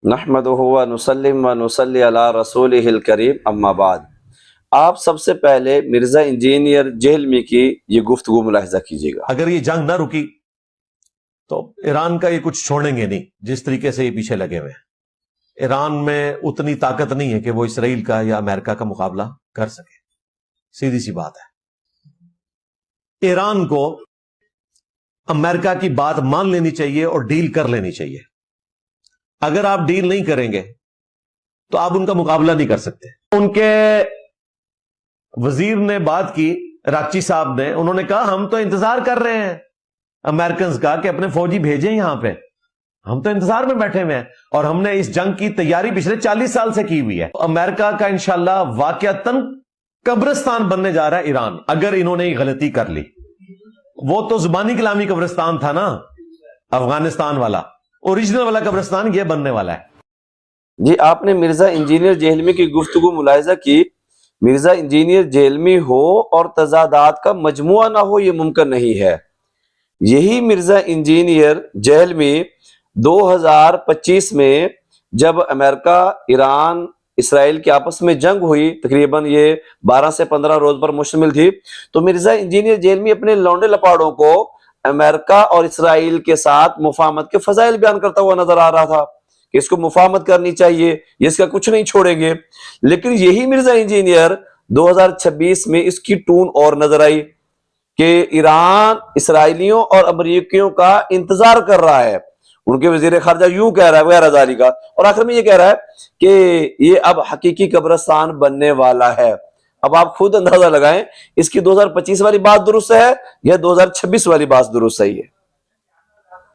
نحمدہ و نسلم و نصلی علی رسولہ الکریم اما بعد۔ آپ سب سے پہلے مرزا انجینئر جہلمی کی یہ گفتگو ملاحظہ کیجیے گا۔ اگر یہ جنگ نہ رکی تو ایران کا یہ کچھ چھوڑیں گے نہیں، جس طریقے سے یہ پیچھے لگے ہوئے ہیں۔ ایران میں اتنی طاقت نہیں ہے کہ وہ اسرائیل کا یا امریکہ کا مقابلہ کر سکے، سیدھی سی بات ہے۔ ایران کو امریکہ کی بات مان لینی چاہیے اور ڈیل کر لینی چاہیے۔ اگر آپ ڈیل نہیں کریں گے تو آپ ان کا مقابلہ نہیں کر سکتے۔ ان کے وزیر نے بات کی، راکچی صاحب نے، انہوں نے کہا ہم تو انتظار کر رہے ہیں امریکنز کا کہ اپنے فوجی بھیجیں یہاں پہ، ہم تو انتظار میں بیٹھے ہوئے ہیں، اور ہم نے اس جنگ کی تیاری پچھلے 40 سال سے کی ہوئی ہے۔ امریکہ کا انشاءاللہ واقعتاً قبرستان بننے جا رہا ہے ایران، اگر انہوں نے یہ غلطی کر لی۔ وہ تو زبانی کلامی قبرستان تھا نا افغانستان والا، اوریجنل والا قبرستان یہ بننے والا ہے۔ جی، آپ نے مرزا انجینئر جہلمی کی گفتگو ملاحظہ کی۔ مرزا انجینئر جہلمی ہو اور تضادات کا مجموعہ نہ ہو، یہ ممکن نہیں ہے۔ یہی مرزا انجینئر جہلمی 2025 میں جب امریکہ، ایران، اسرائیل کے آپس میں جنگ ہوئی، تقریباً یہ 12 سے 15 روز پر مشتمل تھی، تو مرزا انجینئر جہلمی اپنے لونڈے لپاڑوں کو امریکہ اور اسرائیل کے ساتھ مفاہمت کے فضائل بیان کرتا ہوا نظر آ رہا تھا کہ اس کو مفاہمت کرنی چاہیے، یہ اس کا کچھ نہیں چھوڑیں گے۔ لیکن یہی مرزا انجینئر 2026 میں اس کی ٹون اور نظر آئی کہ ایران اسرائیلیوں اور امریکیوں کا انتظار کر رہا ہے۔ ان کے وزیر خارجہ یوں کہہ رہا ہے غیر ازاری کا، اور آخر میں یہ کہہ رہا ہے کہ یہ اب حقیقی قبرستان بننے والا ہے۔ اب آپ خود اندازہ لگائیں اس کی 2025 والی بات درست ہے یا 2026 والی بات درست صحیح ہے۔